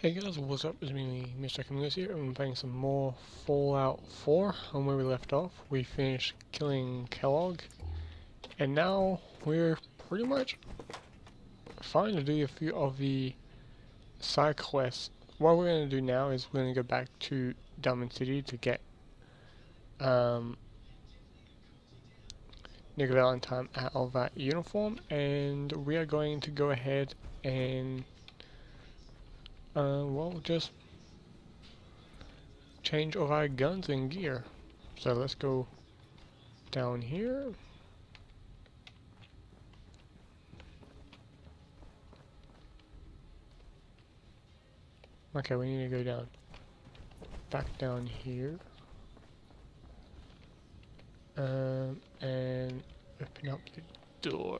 Hey guys, what's up? It's me, Mr. Camillus here, and I'm playing some more Fallout 4. On where we left off, we finished killing Kellogg, and now we're pretty much fine to do a few of the side quests. What we're going to do now is we're going to go back to Diamond City to get Nick Valentine out of that uniform, and we are going to go ahead and well, just change all our guns and gear. So let's go down here. Okay, we need to go down. Back down here. And open up the door.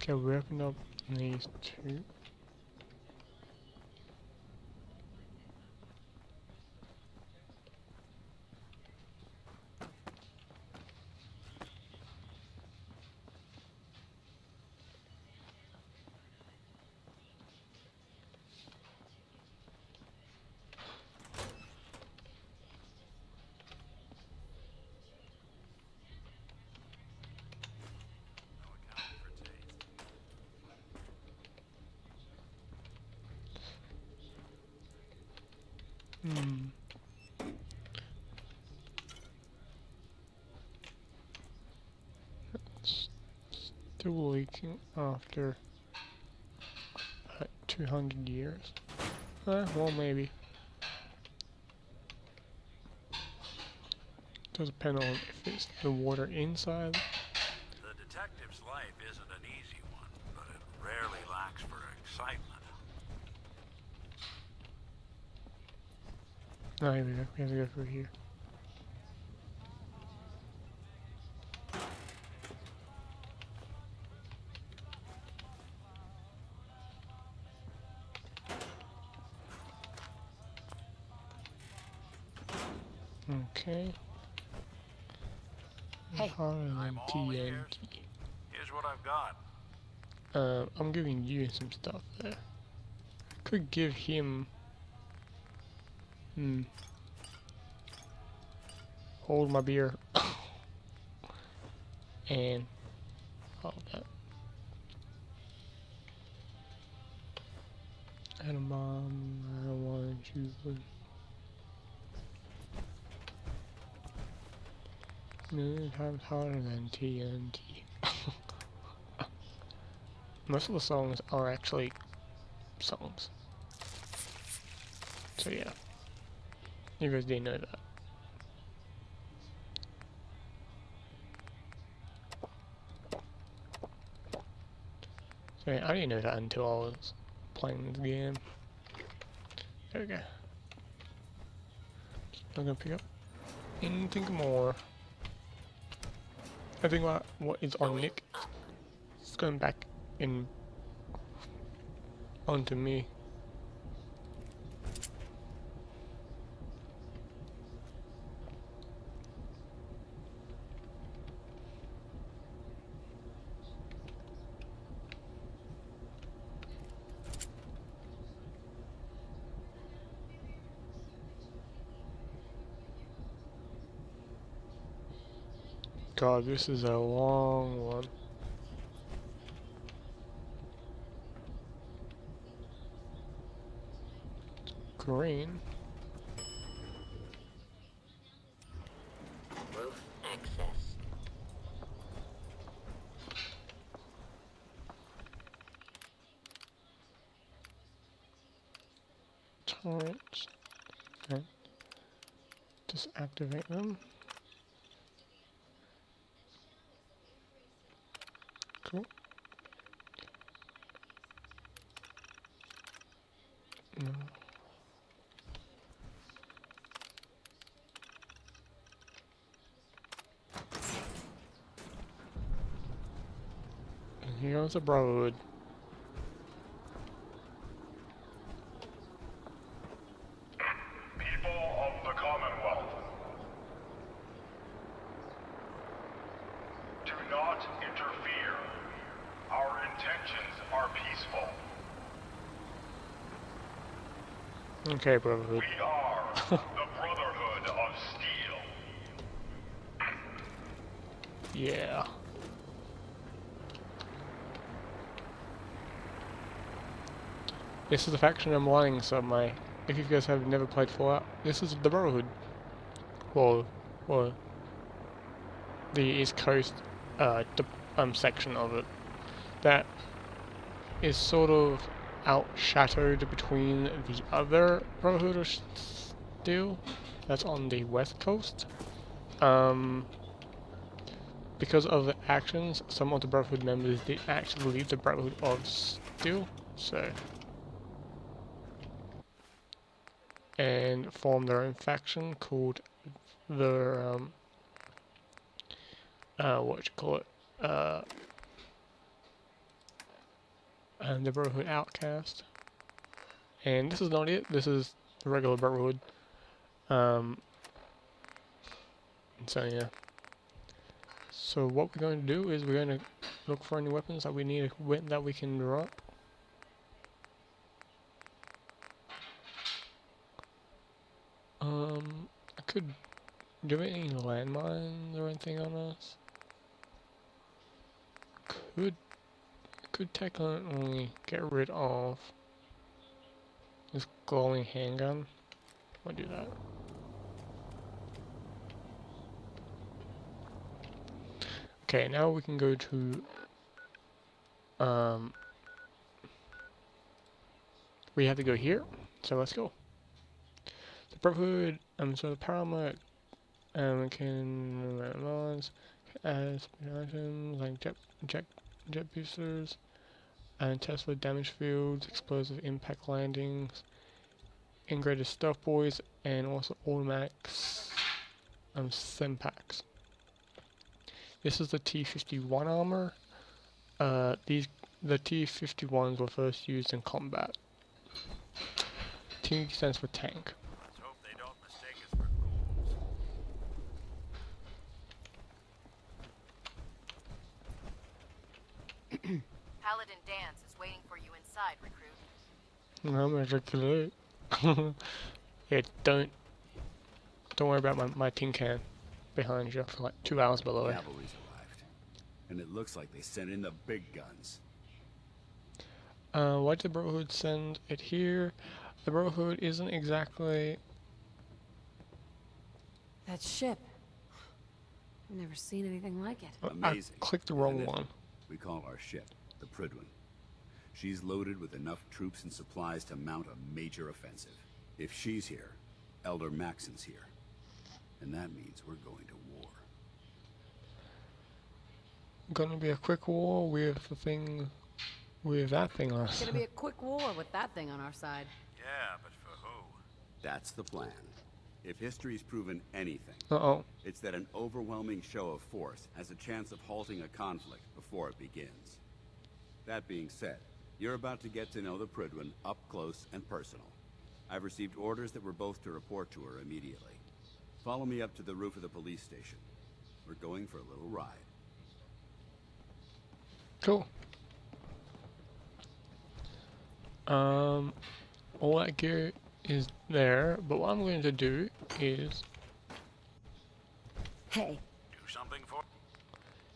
Okay, we open up these two. It's still leaking after 200 years. Well, maybe. Does depend on if it's the water inside. The detective's life isn't an easy one, but it rarely lacks for excitement. Oh, here we go. We have to go through here. Okay. Hey. I'm all TNT. ears. Here's what I've got. I'm giving you some stuff there. Could give him. Hold my beer. And all that. Atom bomb. I don't want to use one. Million times harder than TNT. Most of the songs are actually songs. So yeah. You guys didn't know that. So yeah, I didn't know that until I was playing this game. There we go. I'm gonna pick up anything more. I think what is on Nick is going back in onto me. God, this is a long one. Green. Roof access. Turrets. Okay. Just activate them. Cool. No. And here's a Brotherhood. Do not interfere. Our intentions are peaceful. Okay, Brotherhood. We are the Brotherhood of Steel. Yeah. This is the faction I'm running, so if you guys have never played Fallout, this is the Brotherhood. Well, the East Coast, section of it. That is sort of outshadowed between the other Brotherhood of Steel that's on the West Coast. Because of the actions, some of the Brotherhood members did actually leave the Brotherhood of Steel, so and form their own faction called the the Brotherhood Outcast. And this is not it. This is the regular Brotherhood. So yeah. So what we're going to do is we're going to look for any weapons that we need that we can drop. I could do any landmines or anything on us. Could technically get rid of this glowing handgun. I'll do that. Okay, now we can go to we have to go here, so let's go. The Brotherhood, so the paramedic can mods, as items like jet boosters, and Tesla damage fields, explosive impact landings, integrated stealth boys, and also automatic Sempacks. This is the T-51 armor. The T-51s were first used in combat. T stands for tank. Let's hope they don't mistake us for ghouls. Paladin Dance is waiting for you inside, recruit. I'm articulate. Yeah, don't worry about my tin can behind you for like 2 hours below it. Cavalry's arrived, and it looks like they sent in the big guns. Why did the Brotherhood send it here? The Brotherhood isn't exactly... That ship. I've never seen anything like it. Amazing. I clicked the wrong isn't it? one. We call our ship the Prydwen. She's loaded with enough troops and supplies to mount a major offensive. If she's here, Elder Maxon's here. And that means we're going to war. Gonna be a quick war with that thing on It's us. gonna be a quick war with that thing on our side. Yeah, but for who? That's the plan. If history's proven anything, Uh-oh. it's that an overwhelming show of force has a chance of halting a conflict before it begins. That being said, you're about to get to know the Prydwen up close and personal. I've received orders that we're both to report to her immediately. Follow me up to the roof of the police station. We're going for a little ride. Cool. All that gear is there, but what I'm going to do is... Hey, Do something for...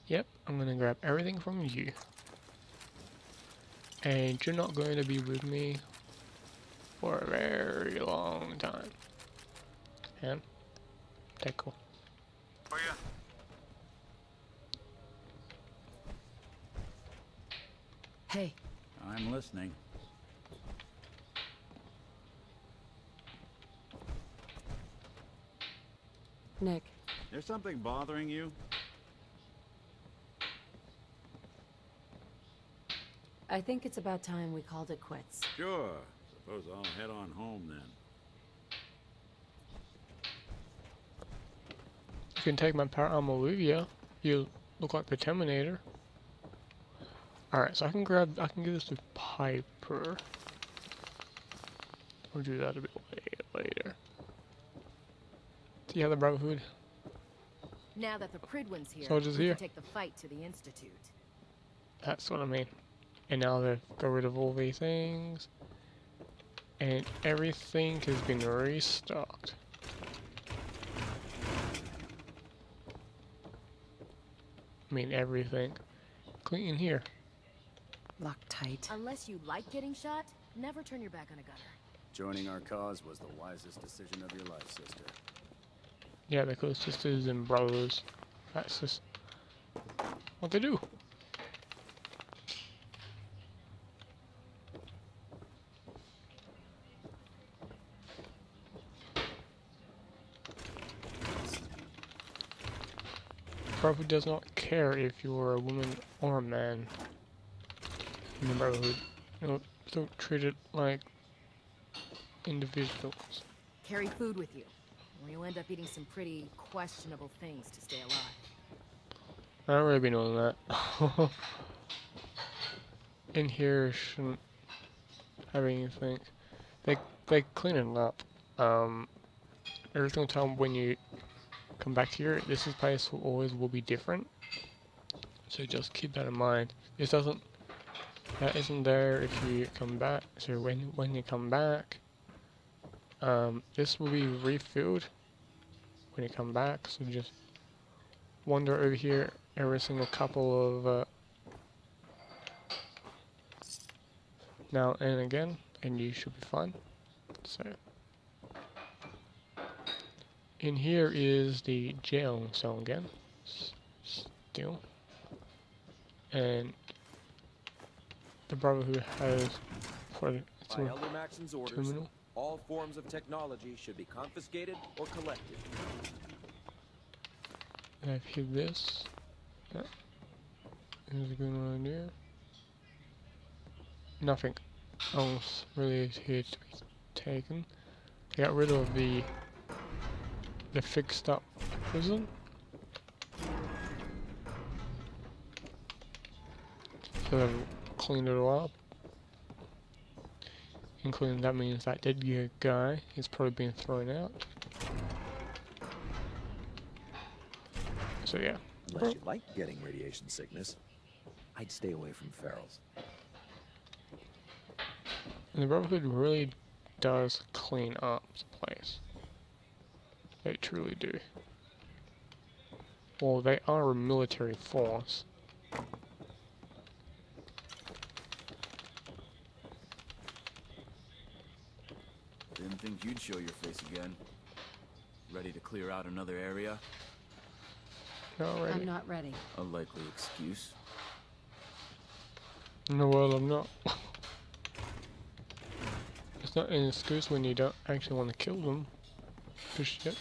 Yep, I'm going to grab everything from you. And you're not going to be with me for a very long time. And? Okay, cool. For you? hey, I'm listening. Nick. There's something bothering you? I think it's about time we called it quits. Sure. Suppose I'll head on home then. You can take my power armor with you. You look like the Terminator. Alright, so I can give this to Piper. We'll do that a bit later. See how the Brotherhood Now that the Pridwin's here, Soldiers we here. can take the fight to the Institute. That's what I mean. And now they've got rid of all these things. And everything has been restocked. I mean everything. Clean in here. Locked tight. Unless you like getting shot, never turn your back on a gunner. Joining our cause was the wisest decision of your life, sister. Yeah, because sisters and brothers. That's just what they do. Brotherhood does not care if you're a woman or a man in the Brotherhood. You know, don't treat it like individuals. Carry food with you, or you'll end up eating some pretty questionable things to stay alive. I don't really be knowing that. In here shouldn't have anything. They clean it up. Every single time when you come back here, this place will be different. So just keep that in mind. That isn't there if you come back. So when you come back, this will be refilled when you come back. So just wander over here every single couple of now and again, and you should be fine. So in here is the jail cell again, still, and the Brotherhood has put it By Elder Maxon's orders, terminal. all forms of technology should be confiscated or collected. And I've hid this. Yeah. There's a good one there. Nothing else really is here to be taken. They got rid of the fixed up prison. So they've cleaned it all up. Including that means that dead guy is probably being thrown out. So yeah. Unless you like getting radiation sickness, I'd stay away from ferals. And the Brotherhood really does clean up the place. They truly do. Well, they are a military force. Didn't think you'd show your face again. Ready to clear out another area? Not ready. I'm not ready. A likely excuse. No, well, I'm not. It's not an excuse when you don't actually want to kill them. For shit.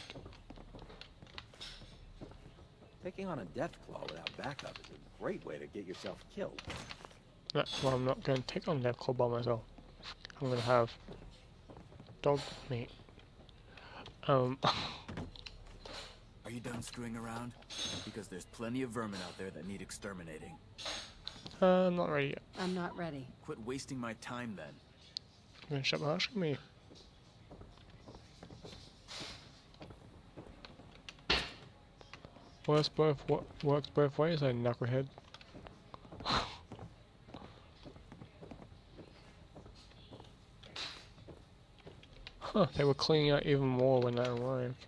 Taking on a death claw without backup is a great way to get yourself killed. That's why I'm not going to take on that club by myself. I'm going to have dog meat. Are you done screwing around? Because there's plenty of vermin out there that need exterminating. I'm not ready yet. I'm not ready. Quit wasting my time then. You're going to shut my asking me. Works both ways, I knucklehead. Huh, they were cleaning out even more when I arrived.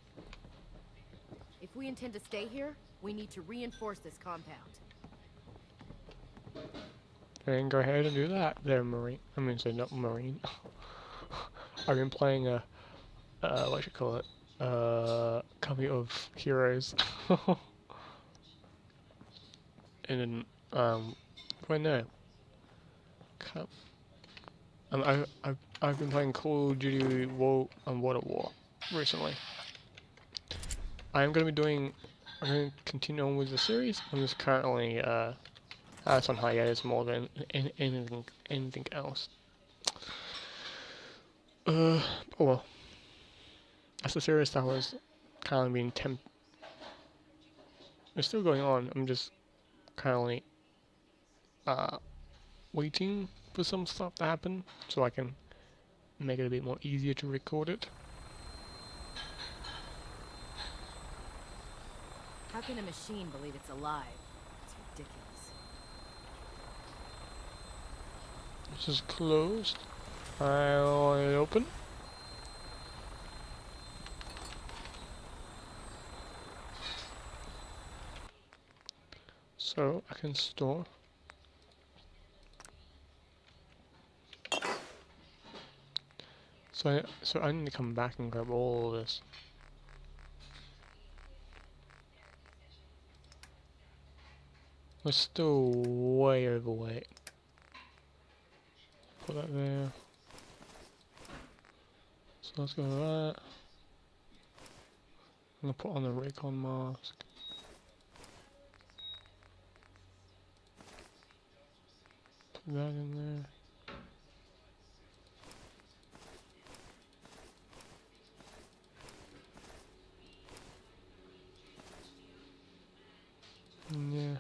If we intend to stay here, we need to reinforce this compound. Then go ahead and do that there, Marine. I mean, say not Marine. I've been playing a, what you call it, copy of Heroes. And then, right now, I've been playing Call of Duty Water War recently. I'm going to continue on with the series. I'm just currently, it's on hiatus more than anything else. Oh well. That's the series that was kind of being it's still going on. I'm just currently waiting for some stuff to happen so I can make it a bit more easier to record it. How can a machine believe it's alive? It's ridiculous. This is closed. I'll open. So I can store. So I need to come back and grab all of this. We're still way overweight. Put that there. So let's go with that. I'm gonna put on the recon mask. Put that in there. Yeah.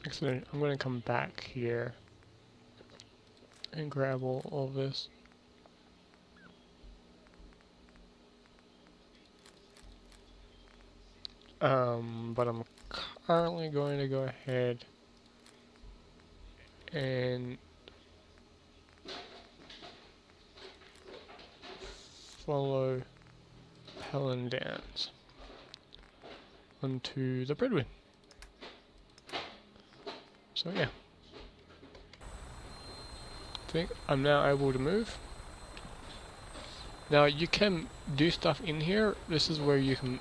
Excellent. I'm gonna come back here and grab all of this. But I'm currently going to go ahead and follow Helen Dance onto the Bridwin. So yeah, I think I'm now able to move. Now you can do stuff in here. This is where you can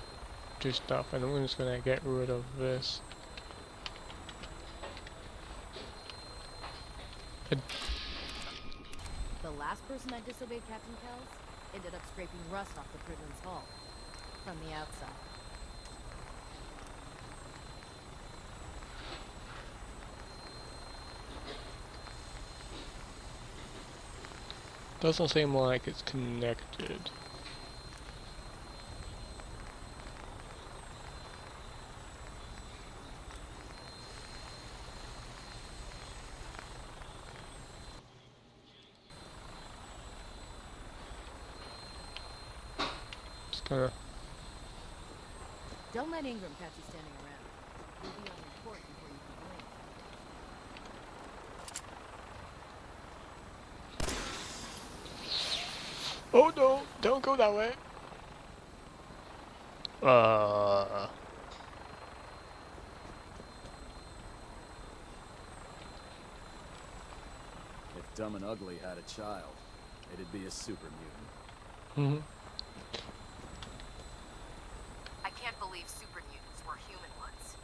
do stuff, and I'm just gonna get rid of this. The last person that disobeyed Captain Kells ended up scraping rust off the Pridwin's hull from the outside. Doesn't seem like it's connected. Just gonna. Don't let Ingram catch you standing around. You'll be on report before you can blink. Oh no! Don't go that way. If Dumb and Ugly had a child, it'd be a super mutant. Mm-hmm. I can't believe super mutants were human ones.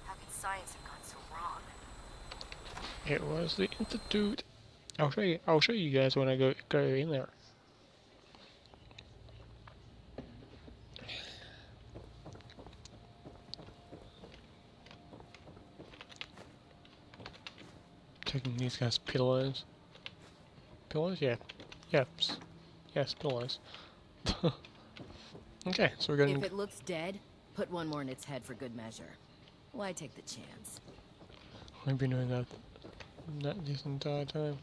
How could science have gone so wrong? It was the Institute. I'll show you guys when I go in there. Taking these guys' pillows. Pillows? Yeah. Yes. Yes, pillows. Okay, so we're gonna. If it looks dead, put one more in its head for good measure. Why take the chance? We've been doing that this entire time.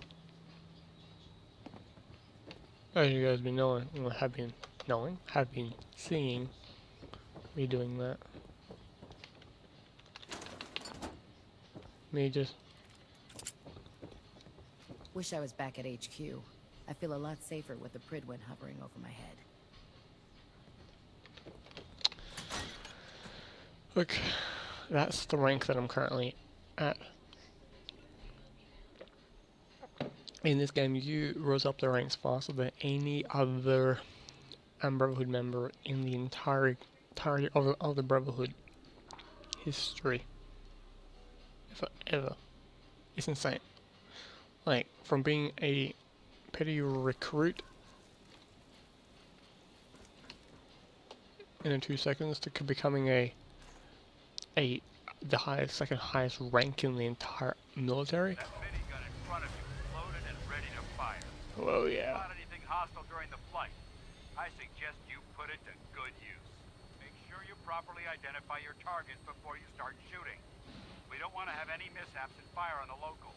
As you guys been knowing, have been seeing me doing that. Me just. Wish I was back at HQ. I feel a lot safer with the Pridwin hovering over my head. Look, that's the rank that I'm currently at. In this game, you rose up the ranks faster than any other Brotherhood member in the entirety of the Brotherhood history. Ever. It's insane. Like, from being a petty recruit in 2 seconds to becoming a the highest, second highest rank in the entire military. That minigun in front of you is loaded and ready to fire. Oh If you yeah. spot anything hostile during the flight, I suggest you put it to good use. Make sure you properly identify your targets before you start shooting. We don't want to have any mishaps and fire on the local.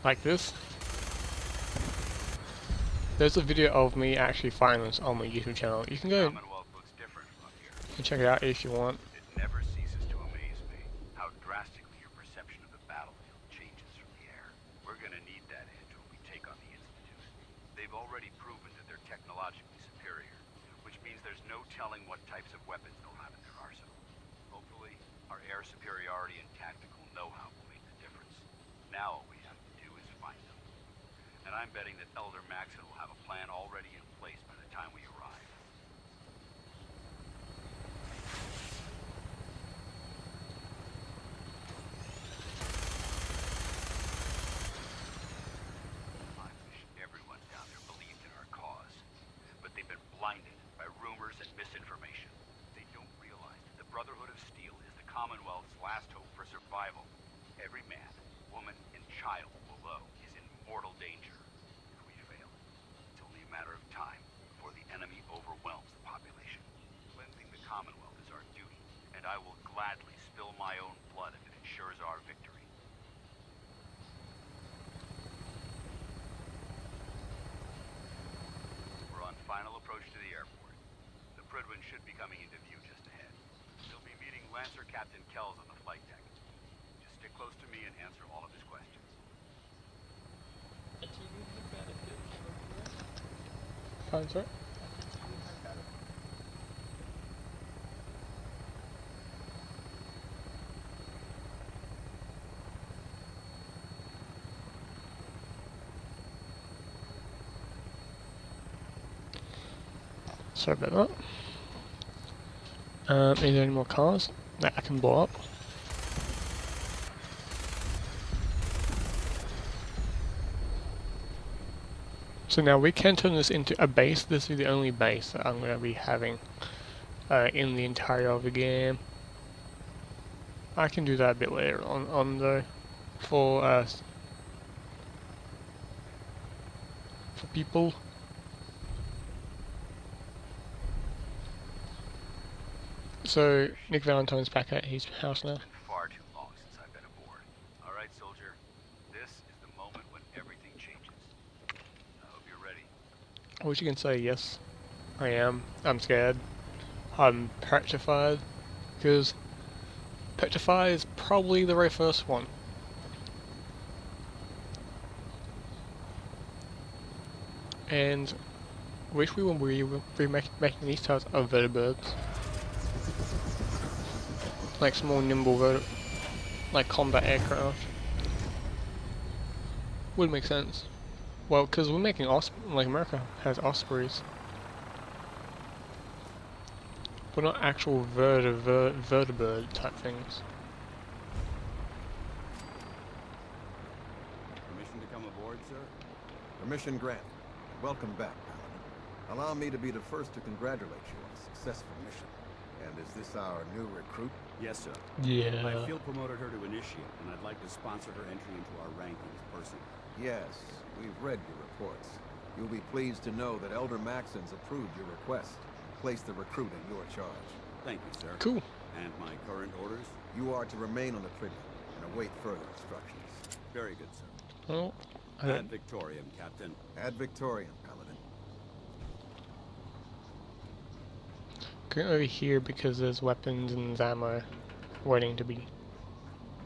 Like this. There's a video of me actually firing this on my YouTube channel. You can go Commonwealth looks different from here. and check it out if you want. It never ceases to amaze me how drastically your perception of the battlefield changes from the air. We're gonna need that edge when we take on the Institute. They've already proven that they're technologically superior, which means there's no telling what types of weapons they'll have in their arsenal. Hopefully, our air superiority and tactical know-how will make the difference. Now all we have to do is find them. And I'm betting that Elder Maxon will have a plan already in place by the time we arrive. I wish everyone down there believed in our cause. But they've been blinded by rumors and misinformation. They don't realize that the Brotherhood of Steel is the Commonwealth's last hope for survival. Every man, woman, and child below is in mortal danger. If we fail, it's only a matter of time before the enemy overwhelms the population. Cleansing the Commonwealth is our duty, and I will gladly spill my own blood if it ensures our victory. We're on final approach to the airport. The Prydwen should be coming into view just ahead. They'll be meeting Lancer Captain Kells on the flight deck. Just stick close to me and answer all of his questions. Fine, sir. Sorry about that. Is there any more cars that I can blow up? So now we can turn this into a base. This is the only base that I'm going to be having in the entirety of the game. I can do that a bit later on though, for people. So Nick Valentine's back at his house now. It's been far too long since I've been aboard. All right, soldier. This is the moment when everything changes. I hope you're ready. I wish you can say yes. I am. I'm scared. I'm petrified. Because petrify is probably the very first one. And wish we were making these types of vertebrates. Like small nimble like combat aircraft. Would make sense. Well, because we're making like America has Ospreys. But not actual vertebrate type things. Permission to come aboard, sir? Permission granted. Welcome back, Paladin. Allow me to be the first to congratulate you on a successful mission. And is this our new recruit? Yes, sir. Yeah. My field promoted her to initiate, and I'd like to sponsor her entry into our rankings personally. Yes, we've read your reports. You'll be pleased to know that Elder Maxon's approved your request. Place the recruit in your charge. Thank you, sir. Cool. And my current orders? You are to remain on the Prydwen and await further instructions. Very good, sir. Well, Ad Victoriam, Captain. Ad Victoriam, Paladin. going over here because there's weapons and ammo waiting to be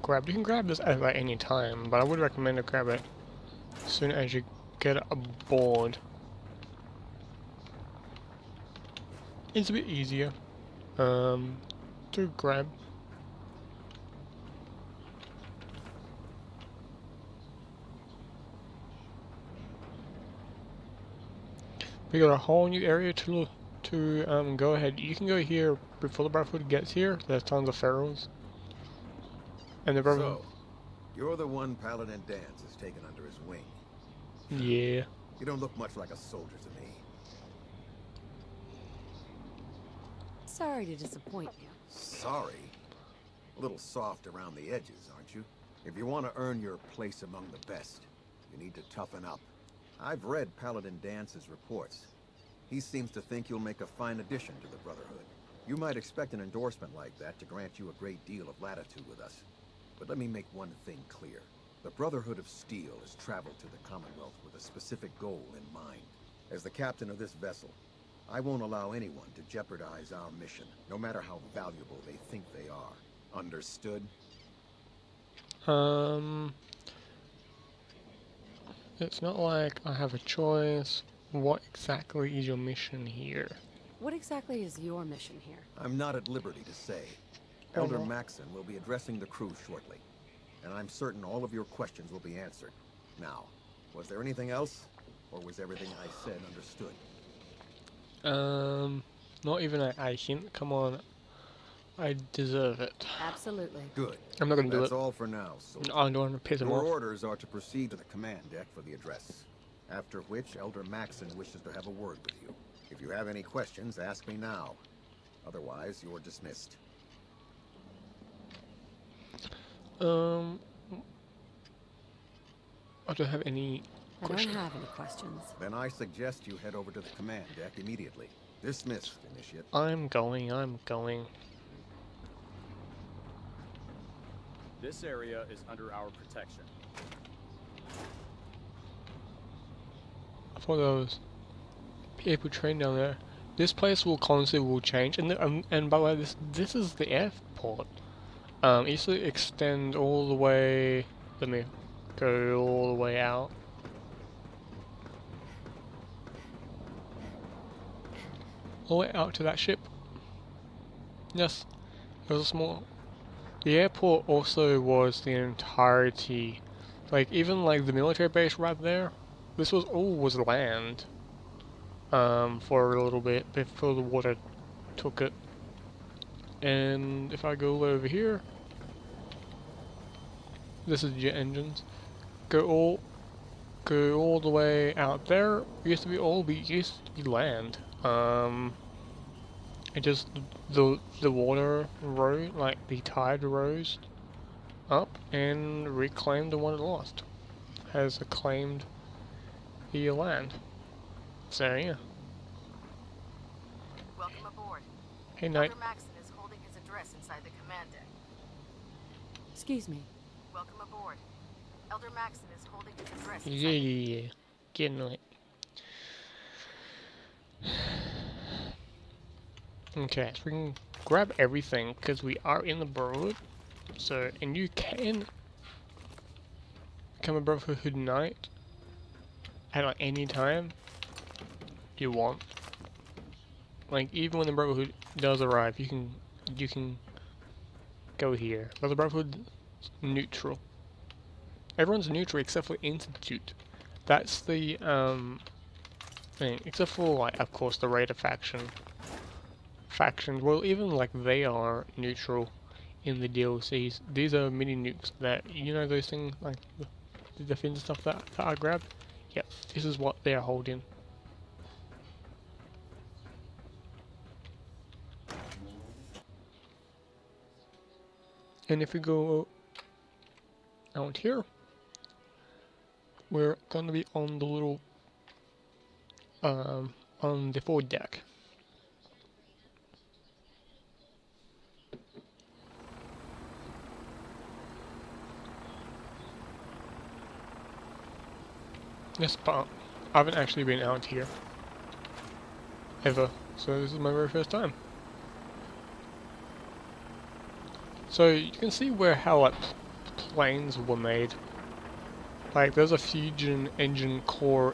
grabbed. You can grab this at like any time, but I would recommend to grab it as soon as you get aboard. It's a bit easier to grab. We got a whole new area to go ahead. You can go here before the Brotherhood gets here. There's tons of ferals. And the Brotherhood. So, you're the one Paladin Danse has taken under his wing. Yeah. You don't look much like a soldier to me. Sorry to disappoint you. Sorry? A little soft around the edges, aren't you? If you want to earn your place among the best, you need to toughen up. I've read Paladin Dance's reports. He seems to think you'll make a fine addition to the Brotherhood. You might expect an endorsement like that to grant you a great deal of latitude with us. But let me make one thing clear. The Brotherhood of Steel has traveled to the Commonwealth with a specific goal in mind. As the captain of this vessel, I won't allow anyone to jeopardize our mission, no matter how valuable they think they are. Understood? It's not like I have a choice. What exactly is your mission here? What exactly is your mission here? I'm not at liberty to say. Elder Maxon will be addressing the crew shortly, and I'm certain all of your questions will be answered. Now, was there anything else, or was everything I said understood? Not even a hint. Come on, I deserve it. Absolutely. Good. I'm not gonna do That's it. all for now, so I'm going to piss him your off. orders are to proceed to the command deck for the address. After which, Elder Maxon wishes to have a word with you. If you have any questions, ask me now. Otherwise, you're dismissed. I don't have any I don't questions. have any questions. Then I suggest you head over to the command deck immediately. Dismissed, Initiate. I'm going. This area is under our protection. For those people trained down there, this place will change, and by the way, this is the airport. It used to extend all the way. Let me go all the way out. All the way out to that ship. Yes, it was a small. The airport also was the entirety, like even like the military base right there. This was all was land. For a little bit before the water took it. And if I go over here, this is jet engines. Go all the way out there. Used to be land. It just the water rose, like the tide rose up and reclaimed the one it lost. Has claimed the land. So yeah. Welcome aboard. Hey Knight. Elder Maxon is holding his address inside the command deck. Excuse me. Welcome aboard. Elder Maxon is holding his address inside Yeah. Getting it. Okay, so we can grab everything because we are in the Brotherhood. So, and you can become a Brotherhood Knight at like any time you want. Like even when the Brotherhood does arrive, you can go here. But the Brotherhood neutral. Everyone's neutral except for Institute. That's the thing. Except for like of course the Raider factions. Well, even like they are neutral in the DLCs. These are mini nukes that those things like the defense stuff that I grabbed. Yep, this is what they are holding. And if we go out here, we're gonna be on the little on the forward deck. Yes, but I haven't actually been out here ever, so this is my very first time. So you can see how like planes were made. Like there's a fusion engine core,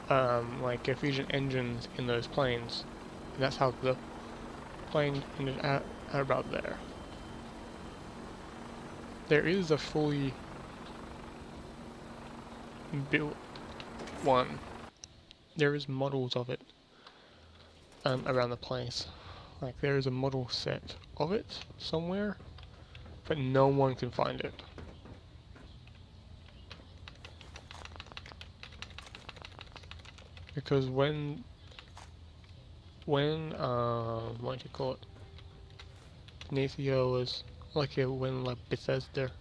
like a fusion engines in those planes, and that's how the plane ended at about there. There is a fully built one. There is models of it around the place. Like there is a model set of it somewhere, but no one can find it. Because when when what do you call it? Benicio was like when like Bethesda,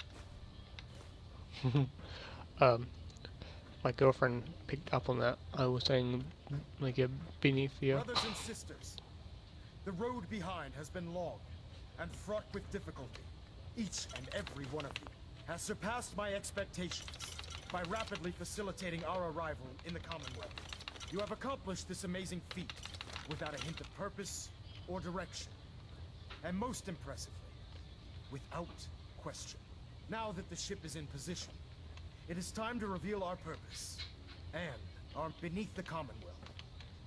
my girlfriend picked up on that. I was saying like a Benicio. Brothers and sisters, the road behind has been long and fraught with difficulty. Each and every one of you has surpassed my expectations by rapidly facilitating our arrival in the Commonwealth. You have accomplished this amazing feat without a hint of purpose or direction. And most impressively, without question. Now that the ship is in position, it is time to reveal our purpose. And beneath the Commonwealth,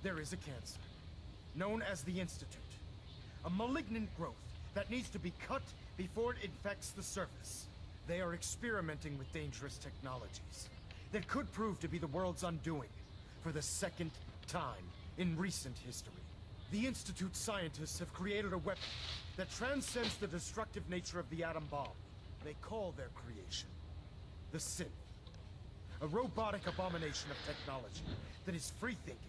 there is a cancer, known as the Institute. A malignant growth that needs to be cut before it infects the surface. They are experimenting with dangerous technologies that could prove to be the world's undoing for the second time in recent history. The Institute scientists have created a weapon that transcends the destructive nature of the atom bomb. They call their creation the Synth. A robotic abomination of technology that is free-thinking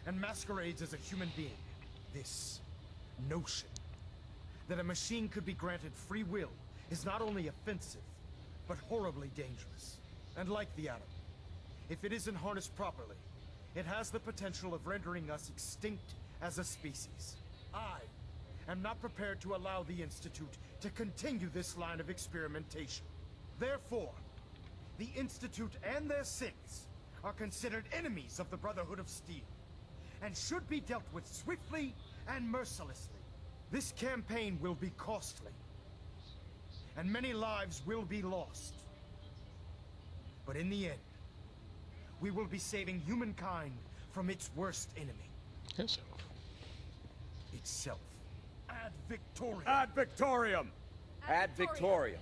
and masquerades as a human being. This notion that a machine could be granted free will is not only offensive, but horribly dangerous. And like the atom, if it isn't harnessed properly, it has the potential of rendering us extinct as a species. I am not prepared to allow the Institute to continue this line of experimentation. Therefore, the Institute and their synths are considered enemies of the Brotherhood of Steel, and should be dealt with swiftly and mercilessly. This campaign will be costly, and many lives will be lost. But in the end, we will be saving humankind from its worst enemy. Itself. Itself. Ad Victoriam! Ad Victoriam! Ad Victoriam.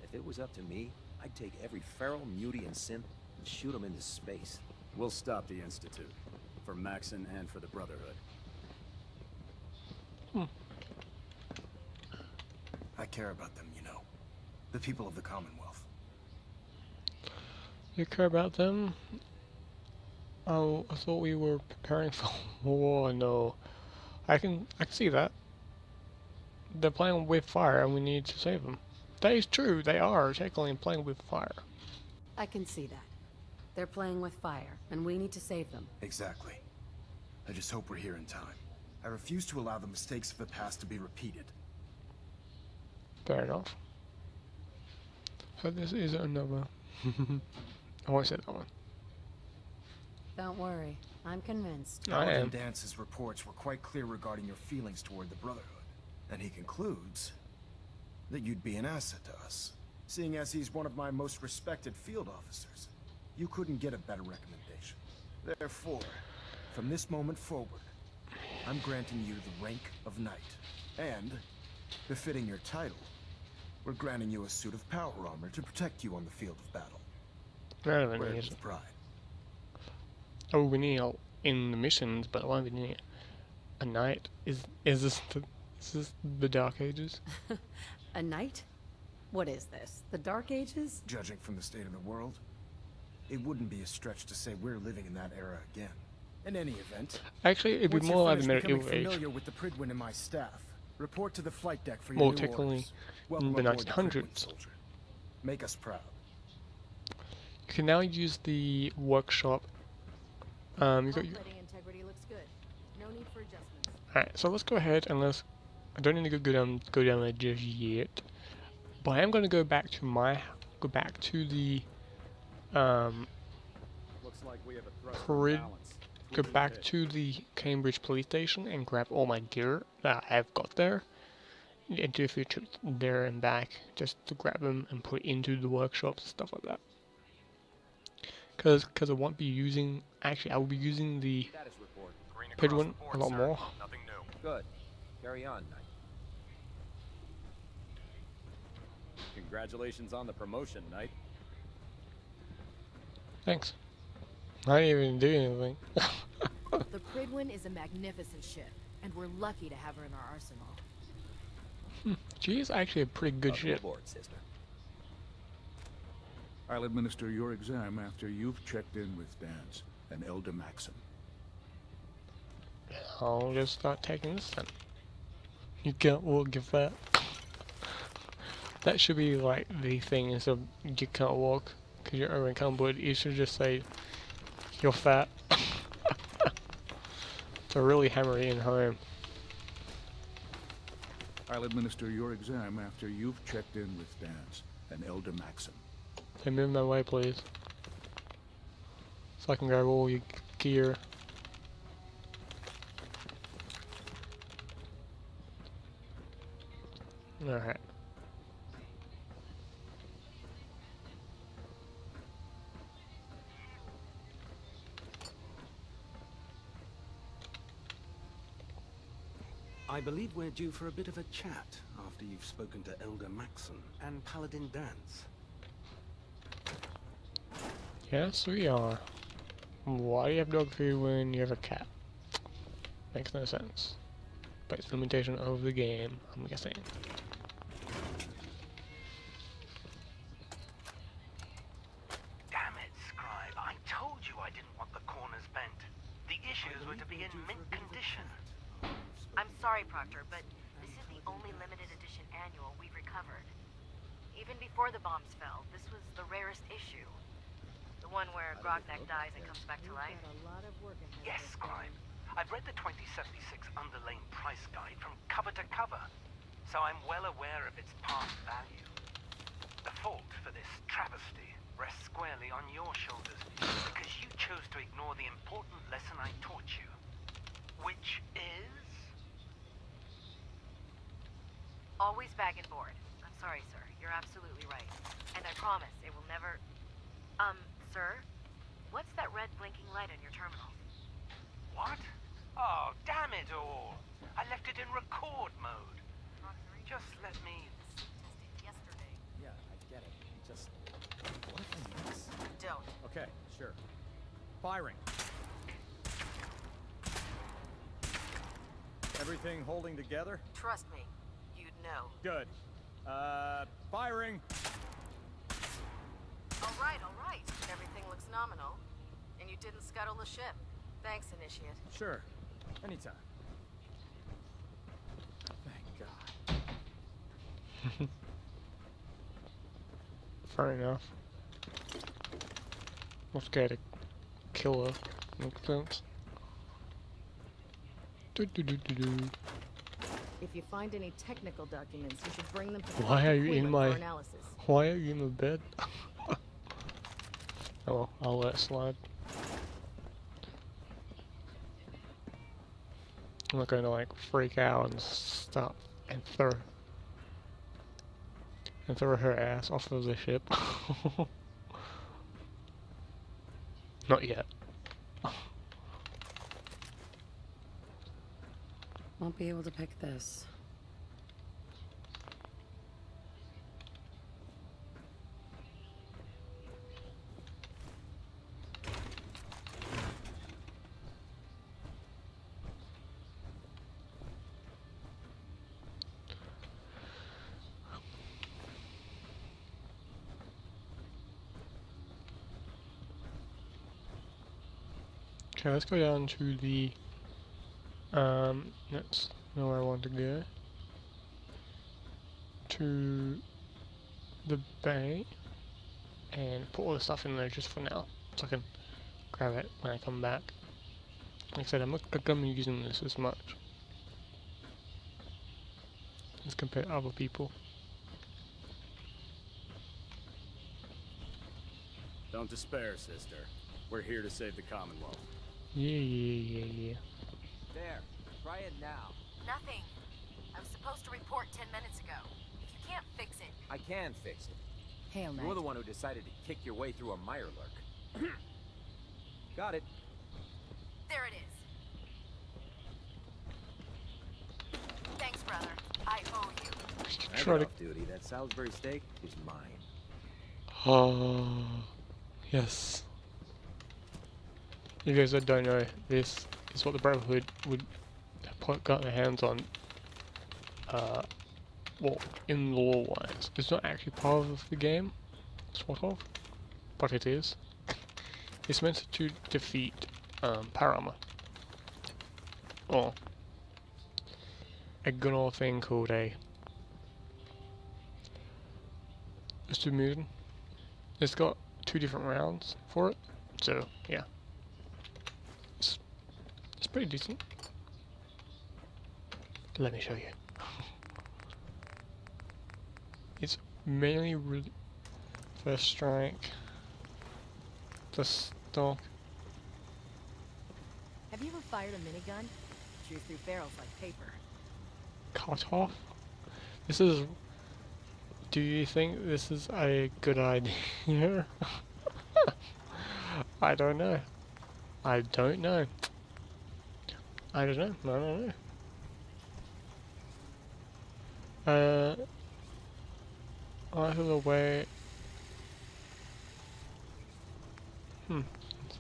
If it was up to me, I'd take every feral, mutie, and synth and shoot them into space. We'll stop the Institute. For Maxon and for the Brotherhood. I care about them, you know. The people of the Commonwealth. You care about them? Oh, I thought we were preparing for war. No, I can see that. They're playing with fire, and we need to save them. That is true. They are technically playing with fire. I can see that. They're playing with fire, and we need to save them. Exactly. I just hope we're here in time. I refuse to allow the mistakes of the past to be repeated. Fair enough. So this is another. I won't say that one. Don't worry, I'm convinced. I am. Dance's reports were quite clear regarding your feelings toward the Brotherhood. And he concludes that you'd be an asset to us. Seeing as he's one of my most respected field officers, you couldn't get a better recommendation. Therefore, from this moment forward, I'm granting you the rank of Knight. And, befitting your title, we're granting you a suit of power armor to protect you on the field of battle. Rather than Wear it use with pride. Oh, we need help in the missions, but why do we need a knight? Is this the Dark Ages? A knight? What is this? The Dark Ages? Judging from the state of the world, it wouldn't be a stretch to say we're living in that era again. In any event, Actually, it'd be once more you're like the finished Middle becoming Age. familiar with the Pridwin and my staff, report to the flight deck for your More new technically, orders. Welcome the aboard 1900s. Pridwin, soldier. Make us proud. You can now use the workshop. You got your. Operating integrity looks good. No need for adjustments. Alright, so let's go ahead and I don't need to go down there just yet, but I am going to go back to the Looks like we have a thrust Prid- balance. go back to the Cambridge police station and grab all my gear that I've got there, and do a few trips there and back just to grab them and put into the workshops and stuff like that. Because I won't be using, actually I will be using the Status report. Pridwin a lot more. Nothing new. Good. Carry on, Knight. Congratulations on the promotion, Knight. Thanks. I didn't even do anything. The Pridwin is a magnificent ship, and we're lucky to have her in our arsenal. She is actually a pretty good Welcome ship. aboard, sister. I'll administer your exam after you've checked in with Dance and Elder Maxim. I'll just start taking this then. You can't walk, you fat. That should be like the thing instead of you can't walk because you're unencumbered. You should just say you're fat. To really hammer it in home. I'll administer your exam after you've checked in with Dance and Elder Maxim. Hey, move my way, please. So I can grab all your gear. Alright. I believe we're due for a bit of a chat after you've spoken to Elder Maxim and Paladin Dance. Yes, we are. Why do you have dog food when you have a cat? Makes no sense. But it's the limitation of the game, I'm guessing. Damn it, Scribe. I told you I didn't want the corners bent. The issues were to be in mint condition. I'm sorry, Proctor, but this is the only limited edition annual we've recovered. Even before the bombs fell, this was the rarest issue. The one where Grognak dies and comes back to life. Yes, Scribe. I've read the 2076 underlane price guide from cover to cover, so I'm well aware of its past value. The fault for this travesty rests squarely on your shoulders, because you chose to ignore the important lesson I taught you. Which is? Always bag and board. I'm sorry, sir. You're absolutely right. And I promise it will never... sir? What's that red blinking light on your terminal? What? Oh, damn it all! I left it in record mode. Just let me... Yesterday. Yeah, I get it. Just... What if I miss? Don't. Okay, sure. Firing. Everything holding together? Trust me. You'd know. Good. Firing! All right. Everything looks nominal. And you didn't scuttle the ship. Thanks, Initiate. Sure. Anytime. Thank God. Fair enough. Let's get a killer. Makes sense. If you find any technical documents, you should bring them to Why are you in my... for analysis. Why are you in the bed? Oh well, I'll let it slide. I'm not going to like freak out and stop and throw her ass off of the ship. Not yet. Won't be able to pick this. Okay, let's go down to the that's not where I want to go. To the bay and put all the stuff in there just for now, so I can grab it when I come back. Like I said, I'm not gonna be using this as much as compared to other people. Don't despair, sister. We're here to save the Commonwealth. Yeah. There. Try it now. Nothing. I was supposed to report 10 minutes ago. If you can't fix it... I can fix it. Hail Knight. You're the one who decided to kick your way through a mirelurk. Got it. There it is. Thanks, brother. I owe you. I'm off duty. That Salisbury steak is mine. Oh, yes. You guys that don't know, this is what the Brotherhood would have got their hands on, well, in lore-wise. It's not actually part of the game, sort of, but it is. It's meant to defeat Parama. or a good old thing called a submutant. It's got 2 different rounds for it, so yeah, it's pretty decent. Let me show you. It's mainly first strike, the stock. Have you ever fired a minigun? Chews through barrels like paper. Cut off. This is. Do you think this is a good idea? I don't know. I don't know. I don't know. I don't know. Either the way.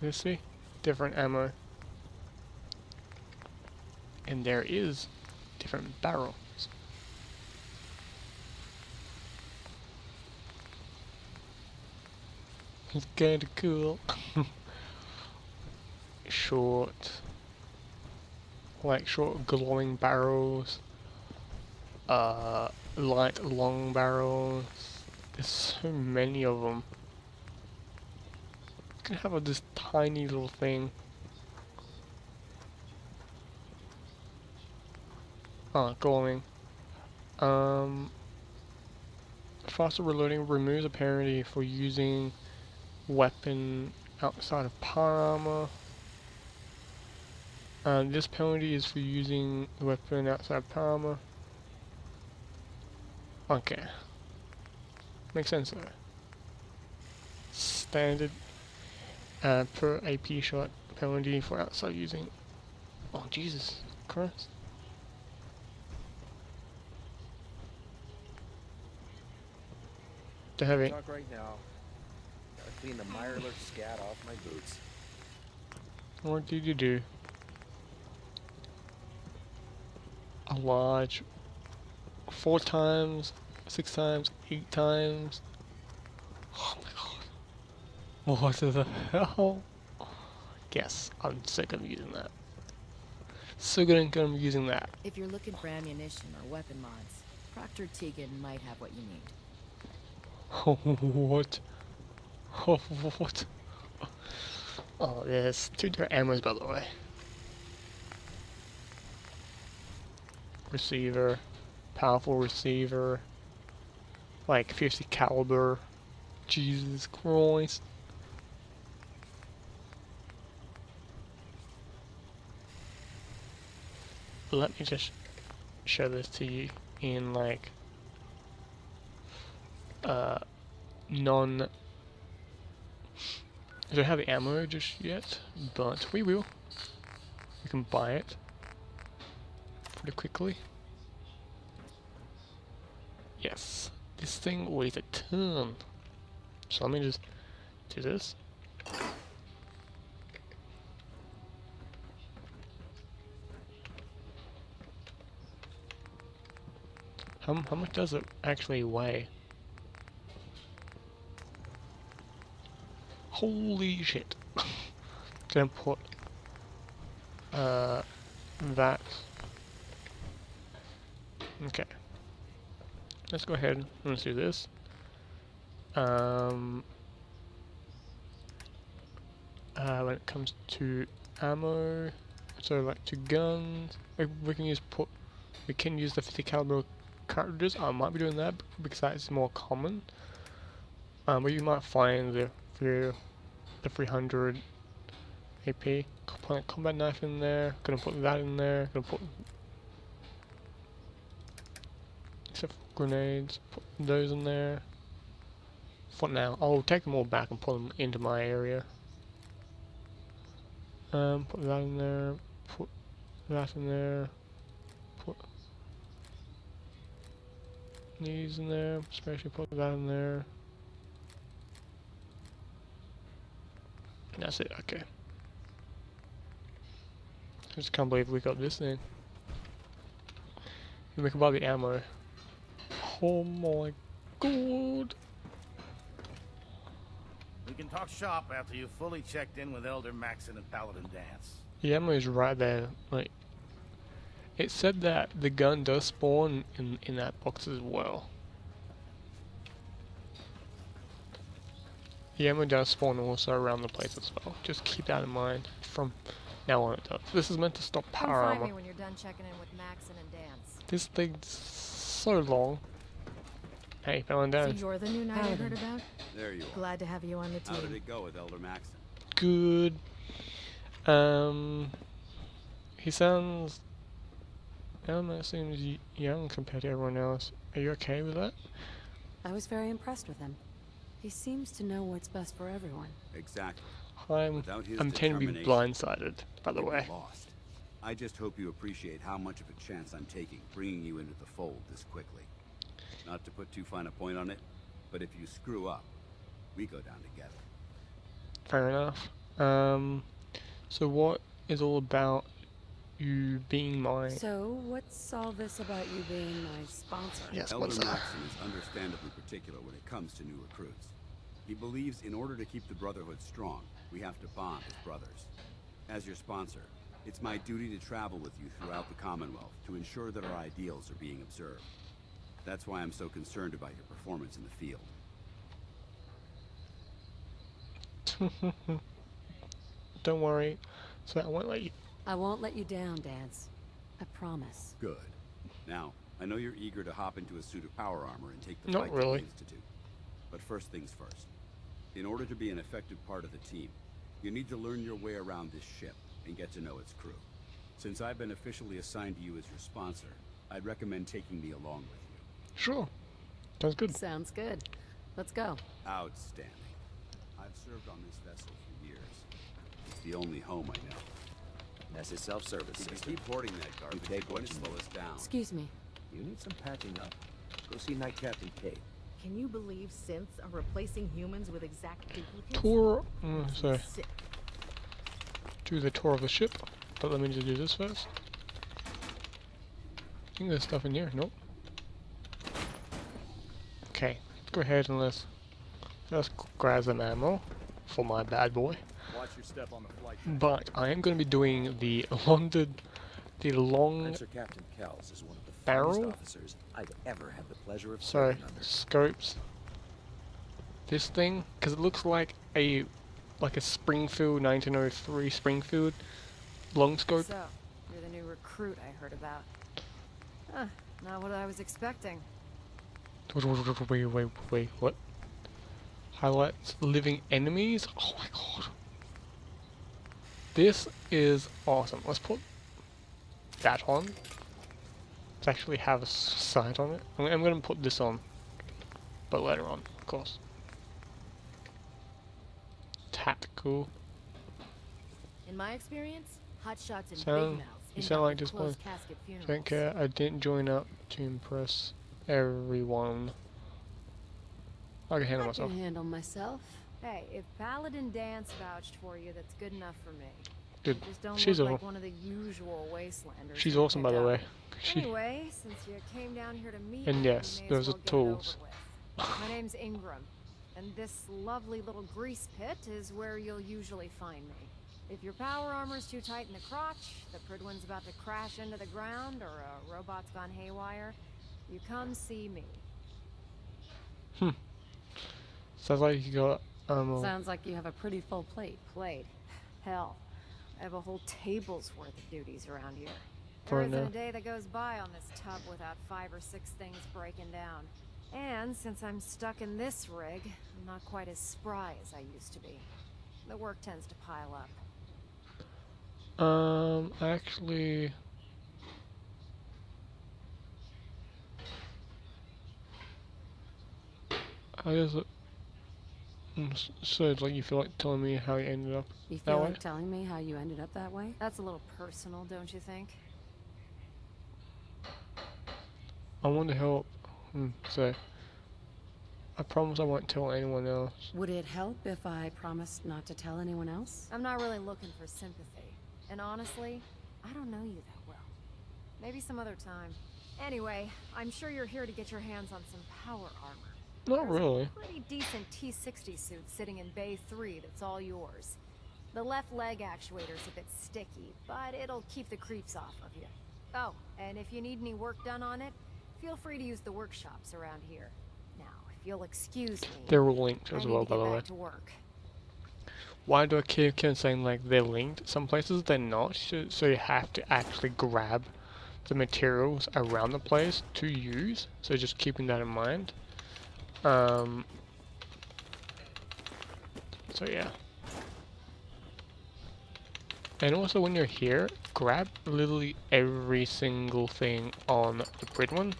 Let's see. Different ammo. And there is different barrels. It's kinda cool. Short, like short glowing barrels. Light long barrels. There's so many of them. You can have this tiny little thing. Glowing. Faster reloading removes a penalty for using weapon outside of power armor. This penalty is for using the weapon outside of power armor. Okay. Makes sense though. Standard per AP shot penalty for outside using. Oh Jesus Christ. The heavy. Talk right now. Gotta clean the Mirelurk scat off my boots. What did you do? A large 4 times, 6 times, 8 times. Oh my god. What the hell? Yes, I'm sick of using that. So good and good I'm using that. If you're looking for ammunition or weapon mods, Proctor Tegan might have what you need. What? Oh, what? Oh, there's 2 different ammos by the way. Receiver, powerful receiver, like 50 caliber. Jesus Christ. Let me just show this to you in like non. I don't have the ammo just yet, but we will. We can buy it pretty quickly. Yes, this thing weighs a ton. So let me just do this. How much does it actually weigh? Holy shit. Then put that. Okay. Let's go ahead and let's do this. When it comes to ammo, so like to guns, we can use the 50 caliber cartridges. I might be doing that because that's more common. But you might find the 300 AP. Put a combat knife in there. Gonna put that in there. Gonna put except for grenades. Put those in there. For now, I'll take them all back and put them into my area. Put that in there. Put that in there. Put these in there. Especially put that in there. And that's it, okay. I just can't believe we got this thing. And we can buy the ammo. Oh my god. We can talk shop after you've fully checked in with Elder Maxon and Paladin Dance. The ammo is right there, like, it said that the gun does spawn in that box as well. The ammo does spawn also around the place as well. Just keep that in mind from now on. It does. This is meant to stop Come power find armor. me when you're done checking in with Maxon and Dance. This thing's so long. Hey, Paladin So Dance. you're the new knight I heard about? There you are. Glad to have you on the team. How did it go with Elder Maxon? Good. He sounds. Elmer seems young compared to everyone else. Are you okay with that? I was very impressed with him. He seems to know what's best for everyone. Exactly. I'm tend to be blindsided, by the way. Lost. I just hope you appreciate how much of a chance I'm taking, bringing you into the fold this quickly. Not to put too fine a point on it, but if you screw up, we go down together. Fair enough. So what is all about you being my... So, what's all this about you being my sponsor? Yes, Elder what's Maxon is understandably particular when it comes to new recruits. He believes in order to keep the Brotherhood strong, we have to bond as brothers. As your sponsor, it's my duty to travel with you throughout the Commonwealth to ensure that our ideals are being observed. That's why I'm so concerned about your performance in the field. Don't worry, so I won't let you... I won't let you down, Dance. I promise. Good. Now, I know you're eager to hop into a suit of power armor and take the Not fight really. to the Institute. But first things first. In order to be an effective part of the team, you need to learn your way around this ship and get to know its crew. Since I've been officially assigned to you as your sponsor, I'd recommend taking me along with you. Sure. Sounds good. Sounds good. Let's go. Outstanding. I've served on this vessel for years. It's the only home I know. That's a self-service If you system. keep hoarding that garbage, take it's going what to you slow need. us down. Excuse me. You need some patching up. Go see Knight Captain Kate. Can you believe synths are replacing humans with exact duplicates? Tour... sorry. Sick. Do the tour of the ship. But let me just do this first. I think there's stuff in here. Nope. Okay. Let's go ahead and let's grab some ammo for my bad boy. Watch your step on the flight. But I am going to be doing the long Princer Captain Kells is one of the barrel? finest officers I've ever had the pleasure of Sorry, serving under. scopes. This thing, because it looks like a Springfield 1903 Springfield long scope. So, you're the new recruit I heard about. Huh, not what I was expecting. Wait, what? Highlights living enemies? Oh my god. This is awesome. Let's put that on. Let's actually have a sight on it. I'm going to put this on. But later on, of course. Tactical. In my experience, hotshots and Sound, big mouths you sound like this one. closed casket funerals. Don't care, I didn't join up to impress everyone. I can handle myself. I can handle myself. Hey, if Paladin Dance vouched for you, that's good enough for me. Good. Just don't She's look awesome. like one of the usual wastelanders. She's who awesome, by picked the up. way. She, Anyway, since you came down here to meet and me, yes, you may those as are well get it over tools. with. My name's Ingram, and this lovely little grease pit is where you'll usually find me. If your power armor's too tight in the crotch, the Pridwin's about to crash into the ground, or a robot's gone haywire, you come see me. Sounds like you got Sounds like you have a pretty full plate. Plate. Hell, I have a whole table's worth of duties around here. For There isn't now. a day that goes by on this tub without 5 or 6 things breaking down. And since I'm stuck in this rig, I'm not quite as spry as I used to be. The work tends to pile up. Actually, I just so it's like you feel like telling me how you ended up You that feel way? like telling me how you ended up that way? That's a little personal, don't you think? I want to help. So I promise I won't tell anyone else. Would it help if I promised not to tell anyone else? I'm not really looking for sympathy. And honestly, I don't know you that well. Maybe some other time. Anyway, I'm sure you're here to get your hands on some power armor. Not There's really. a pretty decent T-60 suit sitting in Bay 3 that's all yours. The left leg actuator's a bit sticky, but it'll keep the creeps off of you. Oh, and if you need any work done on it, feel free to use the workshops around here. Now, if you'll excuse me, they're linked as well, by the way. To work. Why do I keep saying like they're linked? Some places they're not, so you have to actually grab the materials around the place to use. So just keeping that in mind. So yeah. And also when you're here, grab literally every single thing on the grid one.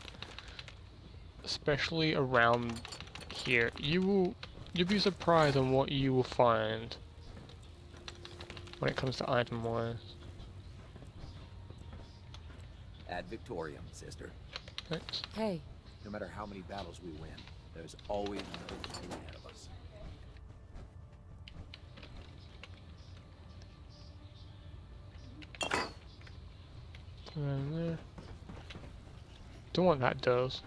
Especially around here. You'll be surprised on what you will find when it comes to item wise. Ad Victoriam, sister. Thanks. Hey. No matter how many battles we win, there's always another fight ahead of us. Around there. Don't want that does.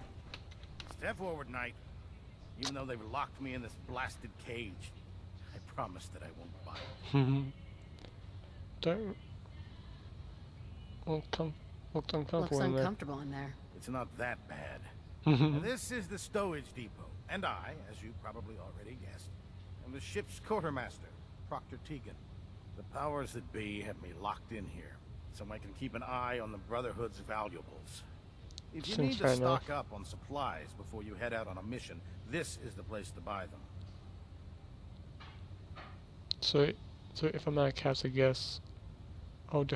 Step forward, Knight. Even though they've locked me in this blasted cage, I promise that I won't bite. Don't. Looks uncomfortable in there. Uncomfortable in there. It's not that bad. Now, this is the stowage depot, and I, as you probably already guessed, am the ship's quartermaster, Proctor Tegan. The powers that be have me locked in here, so I can keep an eye on the Brotherhood's valuables. If you need to stock up on supplies before you head out on a mission, this is the place to buy them. So if I'm out of caps, I guess I'll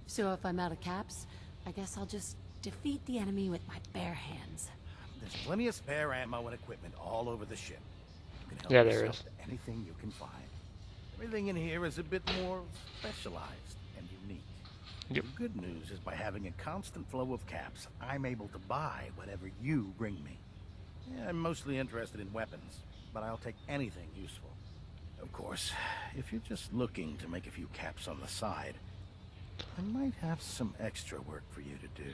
So if I'm out of caps, I guess I'll just defeat the enemy with my bare hands. There's plenty of spare ammo and equipment all over the ship. You can help yeah, there yourself is. to anything you can find. Everything in here is a bit more specialized and unique. Yep. The good news is by having a constant flow of caps, I'm able to buy whatever you bring me. Yeah, I'm mostly interested in weapons, but I'll take anything useful. Of course, if you're just looking to make a few caps on the side, I might have some extra work for you to do.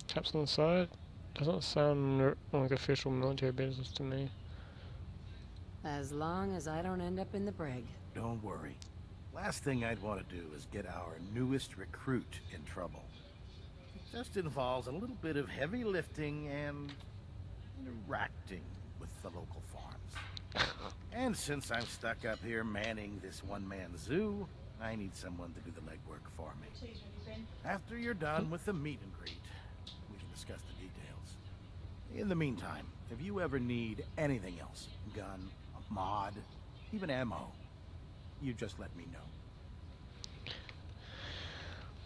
Caps on the side? Doesn't sound like official military business to me. As long as I don't end up in the brig. Don't worry. Last thing I'd want to do is get our newest recruit in trouble. It just involves a little bit of heavy lifting and interacting with the local farms. And since I'm stuck up here manning this one-man zoo, I need someone to do the legwork for me. After you're done with the meet and greet, we can discuss the details. In the meantime, if you ever need anything else, gun, a mod, even ammo, you just let me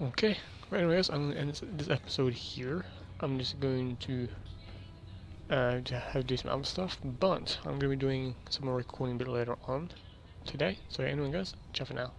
know. Okay. Well, anyways, I'm going to end this episode here. I'm just going to have to do some other stuff, but I'm going to be doing some more recording a bit later on today. So anyway guys, ciao for now.